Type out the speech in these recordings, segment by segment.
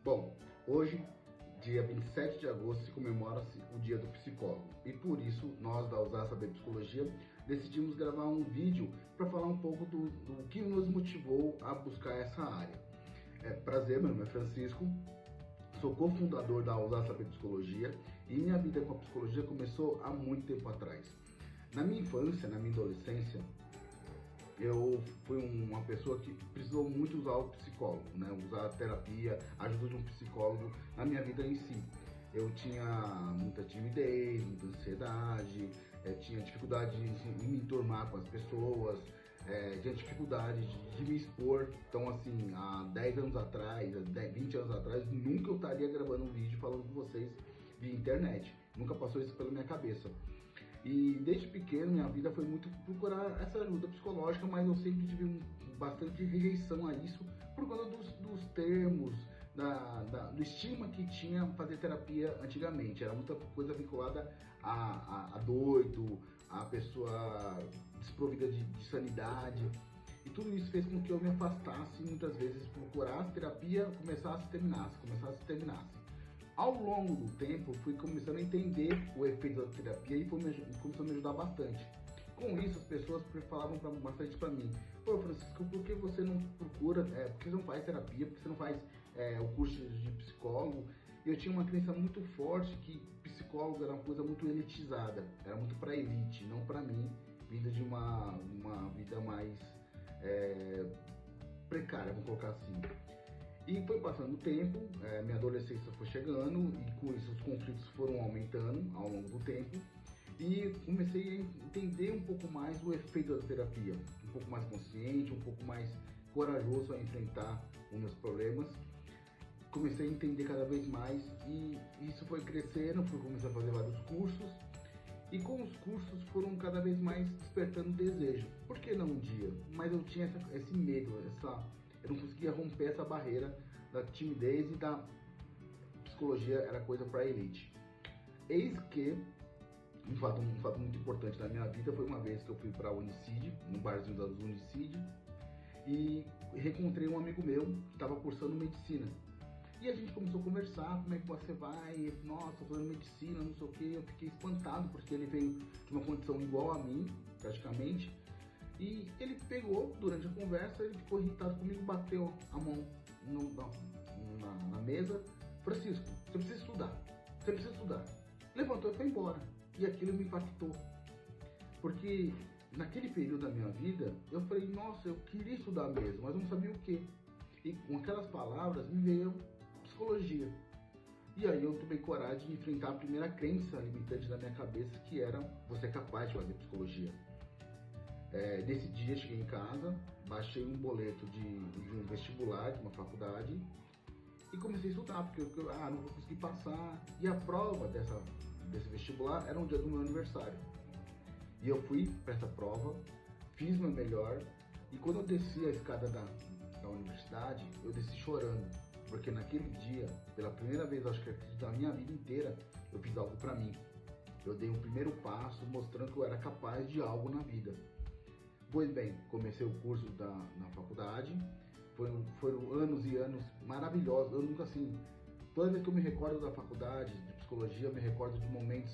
Bom, hoje, dia 27 de agosto, se comemora-se o Dia do Psicólogo. E por isso, nós da Ousar Saber Psicologia decidimos gravar um vídeo para falar um pouco do que nos motivou a buscar essa área. Prazer, meu nome é Francisco, sou cofundador da Ousar Saber Psicologia e minha vida com a psicologia começou há muito tempo atrás. Na minha infância, na minha adolescência, eu fui uma pessoa que precisou muito usar o psicólogo, né? Usar a terapia, a ajuda de um psicólogo na minha vida em si. Eu tinha muita timidez, muita ansiedade, tinha dificuldade em me enturmar com as pessoas, tinha dificuldade de me expor. Então, assim, há 10 anos atrás, 20 anos atrás, nunca eu estaria gravando um vídeo falando com vocês via internet. Nunca passou isso pela minha cabeça. E desde pequeno minha vida foi muito procurar essa ajuda psicológica, mas eu sempre tive bastante rejeição a isso por conta dos termos, do estigma que tinha fazer terapia antigamente. Era muita coisa vinculada a doido, a pessoa desprovida de sanidade. E tudo isso fez com que eu me afastasse muitas vezes, procurasse terapia, começasse e terminasse. Ao longo do tempo, fui começando a entender o efeito da terapia e começou a me ajudar bastante. Com isso, as pessoas falavam bastante para mim: pô, Francisco, por que você não procura, por que você não faz terapia, por que você não faz o curso de psicólogo? Eu tinha uma crença muito forte que psicólogo era uma coisa muito elitizada, era muito para elite, não para mim, vinda de uma vida mais precária, vamos colocar assim. E foi passando o tempo, minha adolescência foi chegando e com isso os conflitos foram aumentando ao longo do tempo e comecei a entender um pouco mais o efeito da terapia, um pouco mais consciente, um pouco mais corajoso a enfrentar os meus problemas. Comecei a entender cada vez mais e isso foi crescendo, fui começar a fazer vários cursos e com os cursos foram cada vez mais despertando desejo. Por que não um dia? Mas eu tinha esse medo, eu não conseguia romper essa barreira da timidez e da psicologia era coisa para elite. Eis que um fato muito importante na minha vida foi uma vez que eu fui para a Unicid, no barzinho das Unicid, e reencontrei um amigo meu que estava cursando medicina. E a gente começou a conversar: como é que você vai? Nossa, tô fazendo medicina, não sei o que. Eu fiquei espantado porque ele veio de uma condição igual a mim, praticamente. E ele pegou, durante a conversa, ele ficou irritado comigo, bateu a mão na mesa. Francisco, você precisa estudar. Levantou e foi embora. E aquilo me impactou. Porque naquele período da minha vida, eu falei: nossa, eu queria estudar mesmo, mas eu não sabia o que. E com aquelas palavras me veio psicologia. E aí eu tomei coragem de enfrentar a primeira crença limitante da minha cabeça, que era: você é capaz de fazer psicologia. Nesse dia cheguei em casa, baixei um boleto de um vestibular, de uma faculdade, e comecei a estudar, porque eu não vou conseguir passar. E a prova desse vestibular era um dia do meu aniversário. E eu fui para essa prova, fiz meu melhor, e quando eu desci a escada da universidade, eu desci chorando, porque naquele dia, pela primeira vez, acho que da minha vida inteira, eu fiz algo para mim. Eu dei um primeiro passo mostrando que eu era capaz de algo na vida. Pois bem, comecei o curso na faculdade, foram anos e anos maravilhosos. Eu nunca, assim, toda vez que eu me recordo da faculdade de psicologia, eu me recordo de momentos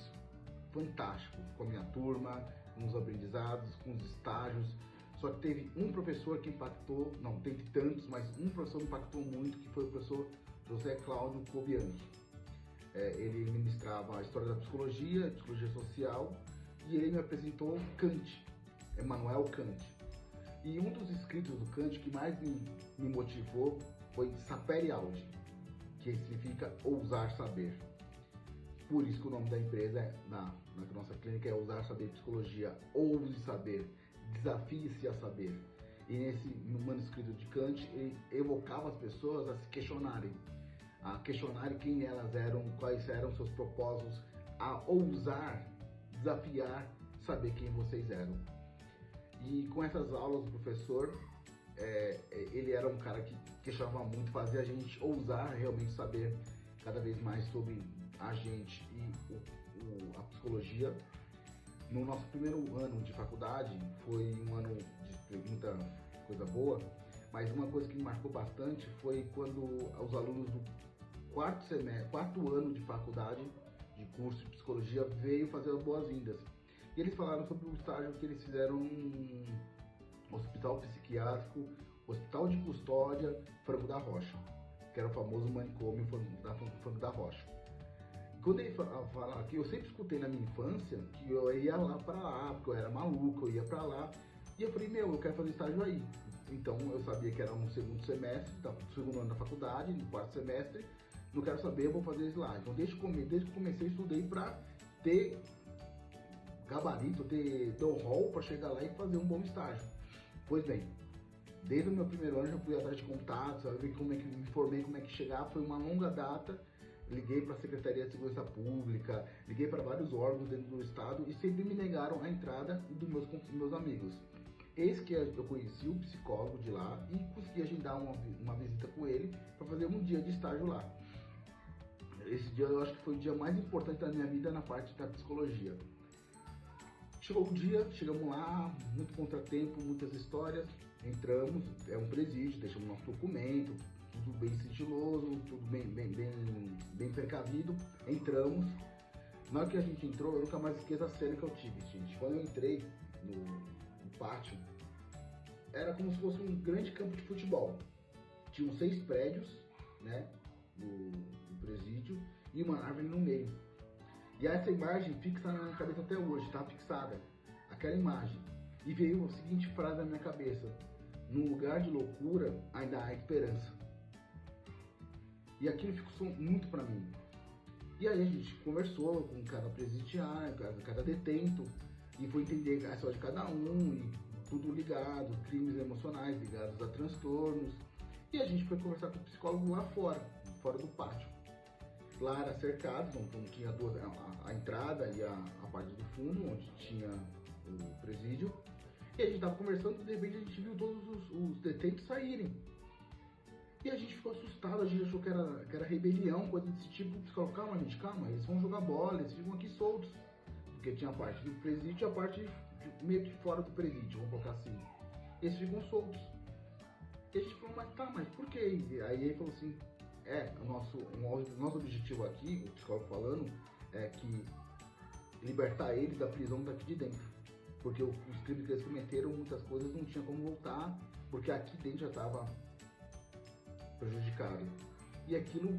fantásticos com a minha turma, com os aprendizados, com os estágios. Só que teve um professor que impactou, não teve tantos, mas um professor me impactou muito, que foi o professor José Cláudio Cobianchi. Ele ministrava a história da psicologia social, e ele me apresentou Kant, Immanuel Kant. E um dos escritos do Kant que mais me motivou foi Sapere Aude, que significa ousar saber. Por isso que o nome da empresa na nossa clínica é Ousar Saber Psicologia. Ouse saber, desafie-se a saber. E no manuscrito de Kant, ele evocava as pessoas a se questionarem, quem elas eram, quais eram seus propósitos, a ousar, desafiar, saber quem vocês eram. E com essas aulas, o professor, ele era um cara que questionava muito, fazia a gente ousar realmente saber cada vez mais sobre a gente e a psicologia. No nosso primeiro ano de faculdade, foi um ano de muita coisa boa, mas uma coisa que me marcou bastante foi quando os alunos quarto ano de faculdade, de curso de psicologia, veio fazer as boas-vindas. E eles falaram sobre o estágio que eles fizeram no Hospital Psiquiátrico, Hospital de Custódia, Franco da Rocha, que era o famoso manicômio Franco da Rocha. Quando ele fala que eu sempre escutei na minha infância que eu ia lá para lá, porque eu era maluco, eu ia para lá. E eu falei, eu quero fazer estágio aí. Então eu sabia que era no segundo semestre, segundo ano da faculdade, no quarto semestre. Não quero saber, eu vou fazer isso lá. Então desde que eu comecei, estudei para ter gabarito, ter o rol para chegar lá e fazer um bom estágio. Pois bem, desde o meu primeiro ano já fui atrás de contatos, ver como é que me formei, como é que chegar. Foi uma longa data. Liguei para a Secretaria de Segurança Pública, liguei para vários órgãos dentro do estado e sempre me negaram a entrada dos meus amigos. Eis que eu conheci o psicólogo de lá e consegui agendar uma visita com ele para fazer um dia de estágio lá. Esse dia eu acho que foi o dia mais importante da minha vida na parte da psicologia. Chegou o dia, chegamos lá, muito contratempo, muitas histórias, entramos, é um presídio, deixamos nosso documento, tudo bem sigiloso, tudo bem precavido, entramos. Na hora que a gente entrou, eu nunca mais esqueço a cena que eu tive, gente. Quando eu entrei no pátio, era como se fosse um grande campo de futebol. Tinham 6 prédios, né, no presídio, e uma árvore no meio. E essa imagem fixa na minha cabeça até hoje, tá fixada, aquela imagem. E veio a seguinte frase na minha cabeça: no lugar de loucura, ainda há esperança. E aquilo ficou muito pra mim. E aí a gente conversou com cada presidiário, cada detento, e foi entender a história de cada um, e tudo ligado, crimes emocionais ligados a transtornos. E a gente foi conversar com o psicólogo lá fora do pátio. Lá era cercado, então tinha a entrada e a parte do fundo, onde tinha o presídio. E a gente estava conversando e de repente a gente viu todos os detentos saírem. E a gente ficou assustado, a gente achou que era rebelião, coisa desse tipo. O psicólogo, calma gente, calma, eles vão jogar bola, eles ficam aqui soltos. Porque tinha a parte do presídio e a parte meio que fora do presídio, vamos colocar assim. Eles ficam soltos. E a gente falou, mas por quê? E aí ele falou assim, o nosso objetivo aqui, o psicólogo falando, é que libertar eles da prisão daqui de dentro. Porque os crimes que eles cometeram, muitas coisas não tinha como voltar, porque aqui dentro já estava prejudicado. E aquilo,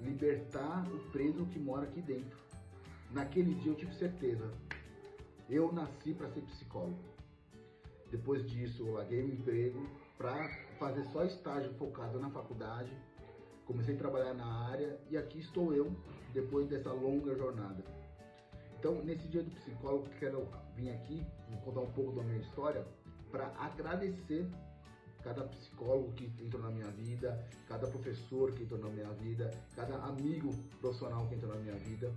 libertar o preso que mora aqui dentro. Naquele dia eu tive certeza, eu nasci para ser psicólogo. Depois disso eu larguei o emprego para fazer só estágio focado na faculdade. Comecei a trabalhar na área e aqui estou eu, depois dessa longa jornada. Então, nesse dia do psicólogo, quero vir aqui, vou contar um pouco da minha história, para agradecer cada psicólogo que entrou na minha vida, cada professor que entrou na minha vida, cada amigo profissional que entrou na minha vida.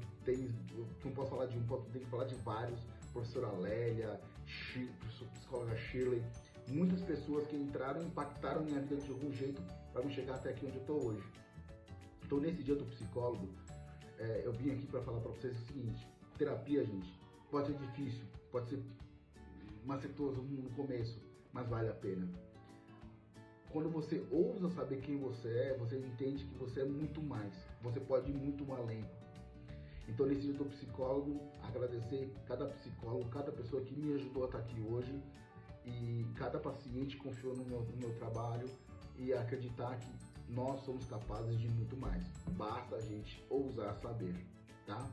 Não posso falar de um, tenho que falar de vários. Professora Lélia, psicóloga Shirley, muitas pessoas que entraram e impactaram minha vida de algum jeito para me chegar até aqui onde eu estou hoje. Então, nesse dia do psicólogo, eu vim aqui para falar para vocês o seguinte: terapia, gente, pode ser difícil, pode ser macetoso no começo, mas vale a pena. Quando você ousa saber quem você entende que você é muito mais, você pode ir muito além. Então, nesse dia do psicólogo, agradecer cada psicólogo, cada pessoa que me ajudou a estar aqui hoje, e cada paciente confiou no meu trabalho, e acreditar que nós somos capazes de muito mais. Basta a gente ousar saber, tá?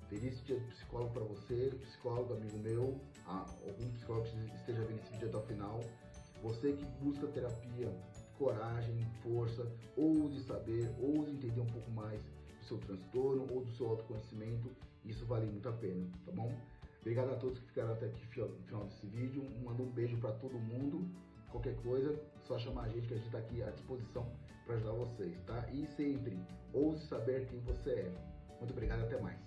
Feliz dia do psicólogo para você, psicólogo, amigo meu, algum psicólogo que esteja vendo esse vídeo até o final. Você que busca terapia, coragem, força, ouse saber, ouse entender um pouco mais do seu transtorno ou do seu autoconhecimento, isso vale muito a pena, tá bom? Obrigado a todos que ficaram até aqui no final desse vídeo, mando um beijo para todo mundo, qualquer coisa, só chamar a gente que a gente está aqui à disposição para ajudar vocês, tá? E sempre, ouse saber quem você é. Muito obrigado, até mais.